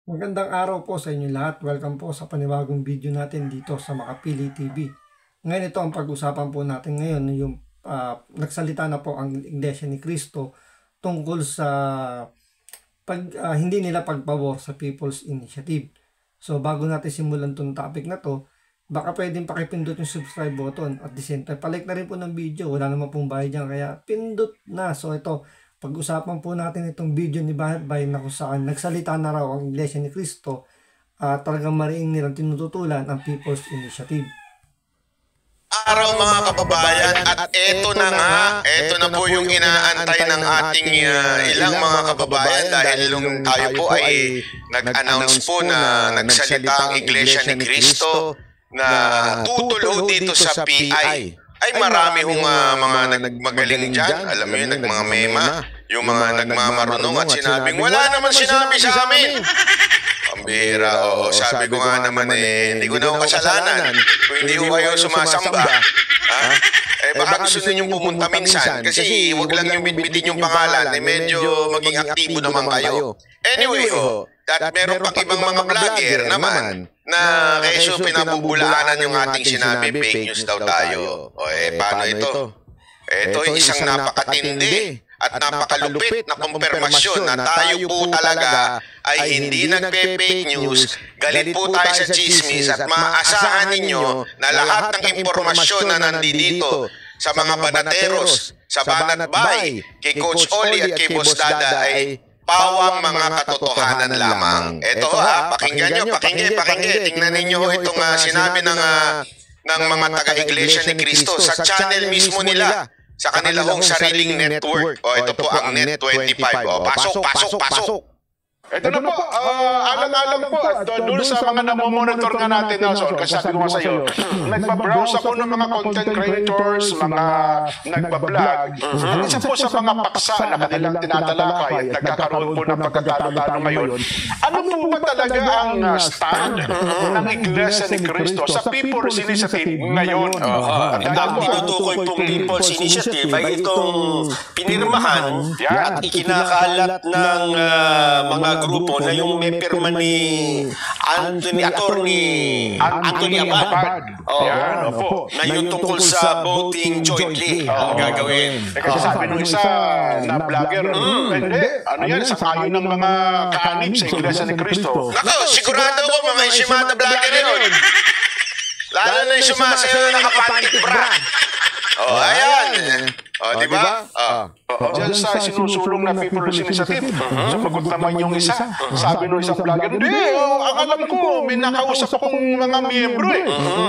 Magandang araw po sa inyo lahat. Welcome po sa panibagong video natin dito sa Makapili TV. Ngayon ito ang pag-usapan po natin ngayon yung nagsalita na po ang Iglesia ni Cristo tungkol sa hindi nila pagpabor sa People's Initiative. So bago natin simulan itong topic na to, baka pwedeng pakipindot yung subscribe button at the same time palike na rin po ng video. Wala naman pong bayad dyan kaya pindot na. So ito, pag-usapan po natin itong video ni Bahad Bay na kung saan nagsalita na raw ang Iglesia ni Cristo talagang mariing nilang tinututulan ang People's Initiative. Araw mga kababayan, at eto na nga, eto na po yung inaantay ng ating ilang mga kababayan dahil nung tayo po ay nag-announce po na nagsalita ang Iglesia ni Cristo na tutulho dito sa PI. Ay marami hong mga nagmagaling dyan, alam mo yun, mga mema, yung mga nagmamarunong at sinabing, wala naman sinabi sa amin. Pambira, oo. Sabi ko nga naman hindi ko na kasalanan kung hindi ko kayo sumasamba. Baka gusto ninyong pumunta minsan kasi wag lang yung bitbitin yung pangalan, medyo maging aktibo naman kayo. Anyway, meron pang ibang mga vlogger naman na keso pinabubulaanan yung ating sinabi, fake news daw tayo. Paano ito? Ito ay isang napakatindi at napakalupit na kumpirmasyon na tayo po talaga ay hindi nagpe-fake news. Galit po tayo sa chismis at maaasahan ninyo na lahat ng impormasyon na nandito sa mga banateros, sa Banat Bay, kay Coach Oli at kay Boss Dada ay pawang mga katotohanan lamang. Ito pakinggan nyo, pakinggan. Tingnan ninyo itong sinabi ng mga taga-Iglesia ni Cristo sa channel mismo nila, sa kanilang sariling network. Ito po ang Net25. Pasok. Ito na po, alam po, doon sa mga namomonitor nga natin, kasi sabi ko nga sa'yo, nagbabrowse ako ng mga content creators, mga nagbablog. Isa po sa mga paksa na kanilang tinatalakay at nagkakaroon po ng pagkatalo-talo ngayon. Ano po ba talaga ang stand ng Iglesia ni Cristo sa People's Initiative ngayon? Ang tinutukoy pong People's Initiative ay itong pinirmahan at ikinakalat ng mga grupo na yung may pirma ni Anthony Abad. Na yung tungkol sa voting jointly ang gagawin. Kasi sabi nung isa na vlogger, ano yan, sa kayo ng mga kaanib sa Iglesia ni Cristo. Nako, sigurado ko mga isimata vlogger yun. Lalo na yung sumasayo na nakapantik bra. Ayan. Di ba? Diyan sa sinusulong na People's Initiative. Sumagot naman yung isa. Sabi nung isang vlogger, ang alam ko, may nakausap akong mga miyembro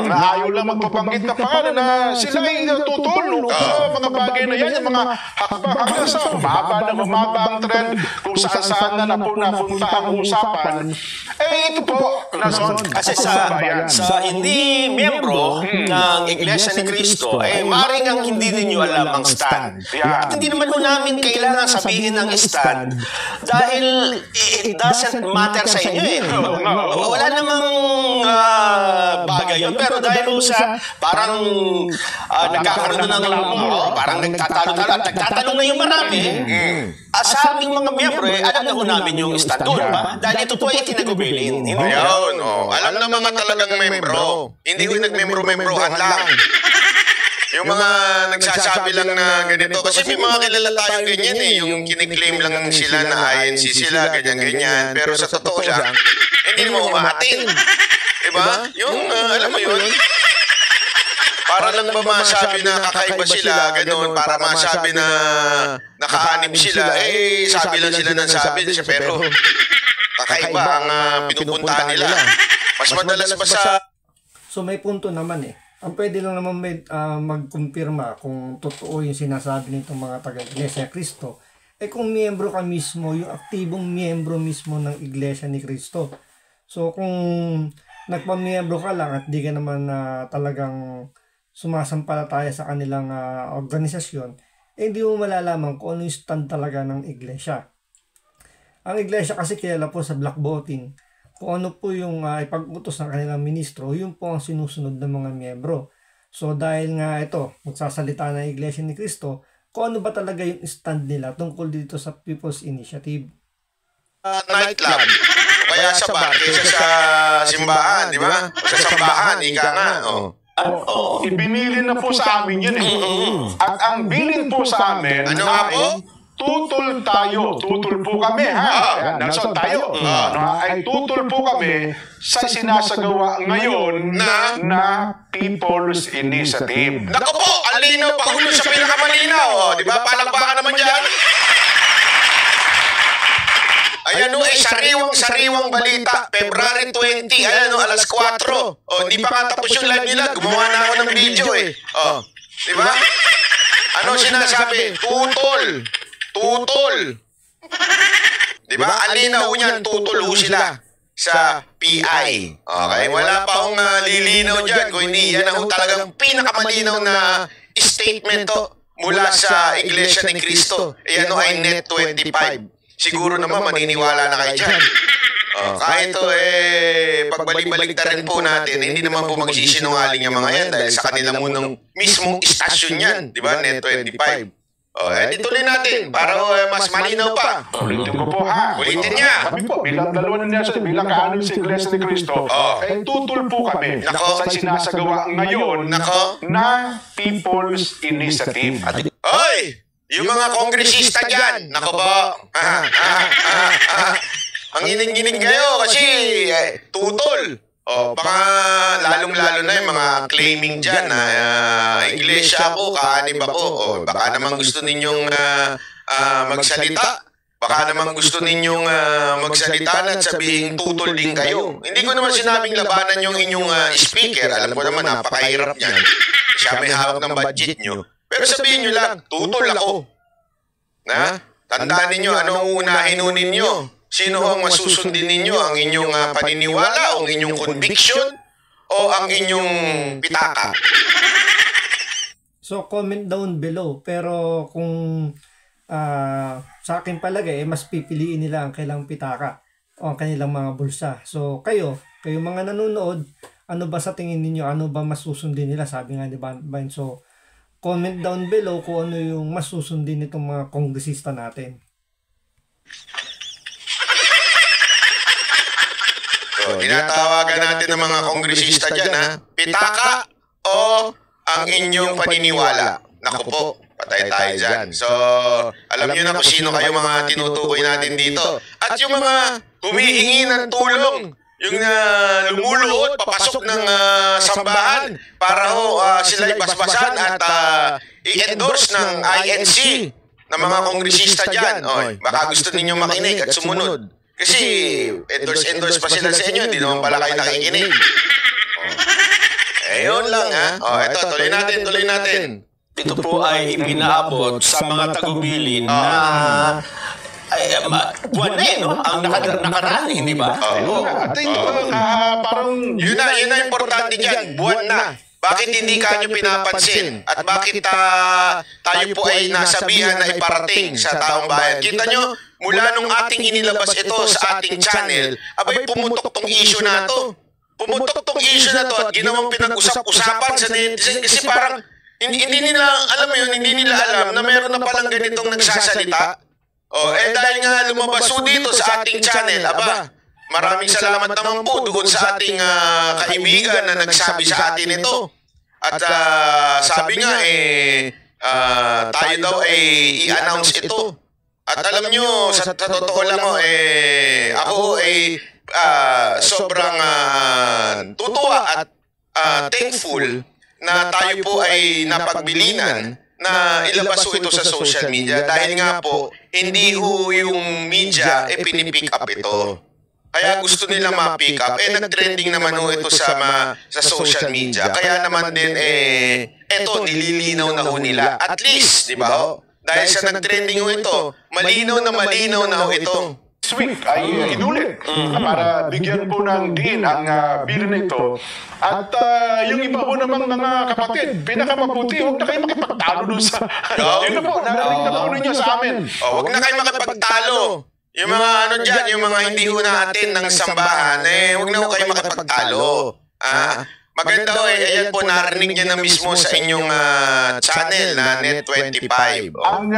na ayaw lang magpabanggit na pangalan na sila ay tutulong sa mga bagay na yan, yung mga hakbang hanggang sa umaba ang trend kung saan na po napunta ang usapan. Ito po, Nason. Kasi sa hindi miyembro ng Iglesia ni Cristo, maring ang hindi ninyo alam ang stand. At hindi naman po namin kailangan sabihin ng stand dahil it doesn't matter sa inyo Wala namang bagay yun. Pero dahil po sa parang nagkakaroon na parang nagtatanong na yung marami, sa aming mga miyembro, alam na po namin yung stand doon. Dahil ito po ay tinagubilin. Alam na mga talagang membro. Hindi ko nagmembro-membrohan lang. Yung mga nagsasabi lang na ganito. Kasi may mga kilala tayo ganyan yung kiniklaim lang sila na INC sila, ganyan-ganyan. Pero sa totoo lang, hindi mo umaatin. Diba? Yung, alam mo yun? Para lang ba masabi na kakaiba sila, gano'n, para masabi na nakaanib sila, sabi lang sila ng sabi, pero kakaiba ang pinupuntahan nila. Mas madalas ba sa... So may punto naman ang pwede lang naman magkumpirma kung totoo yung sinasabi nitong mga taga-Iglesia Cristo kung miyembro ka mismo, yung aktibong miyembro mismo ng Iglesia ni Cristo. So kung nagpamiyembro ka lang at di ka naman talagang sumasampalataya sa kanilang organisasyon, hindi mo malalaman kung ano yung stand talaga ng Iglesia. Ang Iglesia kasi kilala po sa black voting. Kung ano po yung ipag-utos ng kanilang ministro, yun po ang sinusunod ng mga miyembro. So dahil nga ito, magsasalita ng Iglesia ni Cristo, kung ano ba talaga yung stand nila tungkol dito sa People's Initiative. Nightclub. kaya sa bar kaysa sa simbahan, di ba? Sa sambahan, ika nga. Ibinili na po sa amin yun eh. At ang bilin po sa amin, Ano nga po? tutol tayo. Tutol po kami, ha? Nasaan tayo? Ay tutol po kami sa sinasagawa ngayon na People's Initiative. Naku po, ang linaw pa hulo sa pinakamalinaw. Di ba? Palakpakan naman dyan. Ayan o, sariwang balita. February 20, ayan o, alas 4. Di pa nga tapos yung live nila. Gumawa na ako ng video eh. Di ba? Ano sinasabi? Tutol. Di ba? Alinaw niyan, tutol ho sila sa PI. Okay, wala pa akong lilinaw dyan. Kung hindi, yan ang talagang pinakamalinaw na statement to mula sa Iglesia ni Cristo. Yan o ay Net 25. Siguro naman maniniwala na kayo dyan. Kahit ito pagbalik-balik na rin po natin, hindi naman po magsisinungaling yung mga yan dahil sa kanila munang mismong istasyon yan, di ba? Net 25. Ituloy natin para mas malinaw pa. Ulitin ko po, ha? Ulitin niya. Kami po, bilang dalawa na niya, bilang kaanong sa Iglesia ni Cristo, ay tutol po kami sa sinasagawa ngayon na People's Initiative. Hoy! Yung mga kongresista dyan, nako po. Ang ining-ining kayo kasi tutol. Baka lalong-lalo na yung mga claiming dyan na iglesia ako, kaanib ako. Baka naman gusto ninyong magsalita. Baka naman gusto ninyong magsalita at sabihin tutol din kayo. Hindi ko naman sinabing labanan yung inyong speaker. Alam ko naman, napakahirap niyan. Siya may hawak ng budget nyo. Pero sabihin nyo lang, tutol ako. Tandaan ninyo, anong unahin ninyo? Sino ang masusundin ninyo? Ang inyong paniniwala, ang inyong conviction, o ang inyong pitaka? So, comment down below. Pero kung sa akin palagay, mas pipiliin nila ang kailang pitaka o ang kanilang mga bulsa. So, kayo mga nanonood, ano ba sa tingin ninyo? Ano ba mas susundin nila? Sabi nga ni Vine. So, comment down below kung ano yung mas susundin nitong mga kongresista natin. So, tinatawagan natin ng mga kongresista dyan, ha? Pitaka o ang inyong paniniwala? Naku po, patay tayo dyan. So, alam nyo na kung sino kayo mga tinutukoy natin dito. At yung mga humihingi ng tulong, yung lumuluhod, papasok ng sambahan para sila'y basbasan at i-endorse ng INC ng mga kongresista dyan. Baka gusto ninyong makinig at sumunod. Kasi endorse pa sila sa inyo, hindi naman pala kayo nakikinig. Yun lang, ha? Ito, tuloy natin. Ito po ay ipinaabot sa mga tagubilin na buwan na no? Ang nakaraan, di ba? Parang Yun na importante dyan, buwan na. Bakit hindi kanyo pinapansin? At bakit tayo po ay nasabihan na iparating sa taong bayan? Kita nyo, mula nung ating inilabas ito sa ating channel, abay pumutok tong issue na to. Pumutok tong issue na to at ginawang pinag-usap-usapan sa netizen kasi parang hindi nila, alam mo yun, hindi nila alam na meron na palang ganitong nagsasalita. Dahil nga lumabas po dito sa ating channel, maraming salamat naman po doon sa ating kaibigan na nagsabi sa atin ito. At sabi nga tayo daw i-announce ito. At alam nyo, sa totoo lang ako sobrang tutuwa at thankful na tayo po ay napagbilinan na ilabas po ito sa social media dahil nga po hindi ho yung media pinipick up ito. Kaya gusto nila ma-pick up. Nag-trending naman ho ito sa social media. Kaya naman din eto nililinaw na ho nila. At least, di ba ho? Dahil sa nag-trending ho ito, malinaw na ho ito. this week ay inulit para bigyan po ng diin ang bill na ito. At yung iba po namang mga kapatid, pinakamabuti, huwag na kayo makipagtalo doon sa... Yun na po, narinig na po ninyo sa amin. Huwag na kayo makipagtalo. Yung mga ano dyan, yung mga hindi ho natin ng sambahan, huwag na ho kayo makipagtalo. Maganda ayan po, narinig niya na mismo sa inyong channel na Net25. Ang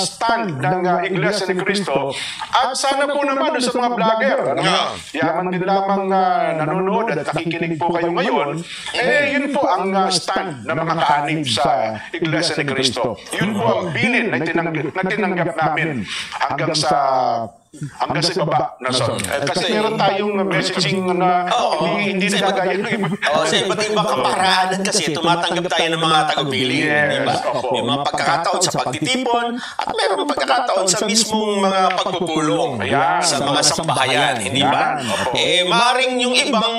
stand ng Iglesia ni Cristo, at sana po naman sa mga vlogger, yaman din lamang nanonood at nakikinig po kayo ngayon, yun po ang stand ng mga kaanib sa Iglesia ni Cristo. Yun po ang bilin na tinanggap namin hanggang sa baba na son. Kasi meron tayong messaging na hindi na kagaya ng iba. Sa iba't ibang kaparaanan kasi tumatanggap tayo ng mga tagubilin. Diba? May mga pagkakataon sa pagtitipon at mayroong pagkakataon sa mismong mga pagpupulong sa mga sambahayan. Hindi ba? Maring yung ibang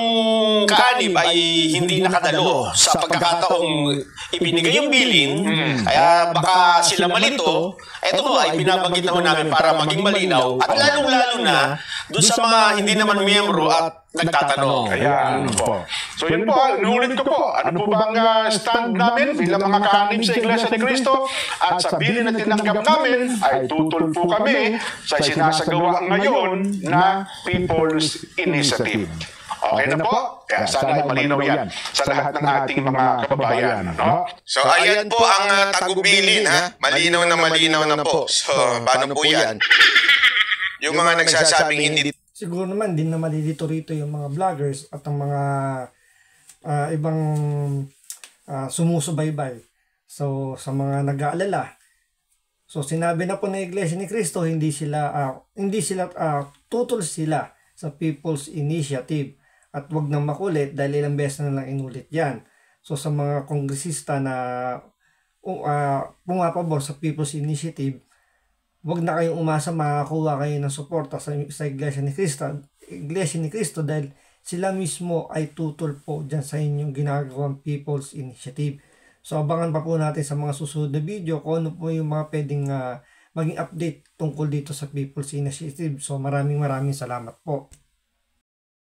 kaanib ay hindi nakadalo sa pagkakataong ibinigay yung bilin, kaya baka sila malito. Ito po ay binabanggit naman namin para maging malinaw at lalong-lalo na doon sa mga hindi naman miyembro at nagtatanong. Ayan po. So yun po, inuulit ko po. Ano po bang stand namin bilang mga kaanib sa Iglesia ni Cristo? At sa bilin na tinanggap namin ay tutol po kami sa sinasagawa ngayon na People's Initiative. Okay na po? Kaya sana ay malinaw yan sa lahat ng ating mga kababayan. No? So ayan po ang tagubilin, ha? Malinaw na po. So paano po yan? Yung mga nagsasabing hindi. Siguro naman din na malilito rito yung mga vloggers at ang mga ibang sumusubaybay. So sa mga nag-aalala. So sinabi na po ng Iglesia ni Cristo, hindi sila tutol sila sa People's Initiative. At wag nang makulit dahil ilang beses na lang inulit yan. So sa mga kongresista na pumapabor sa People's Initiative, wag na kayong umasa makakuha kayo ng suporta sa Iglesia ni Cristo dahil sila mismo ay tutol po dyan sa inyong ginagawang People's Initiative. So abangan pa po natin sa mga susunod na video kung ano po yung mga pwedeng maging update tungkol dito sa People's Initiative. So maraming salamat po.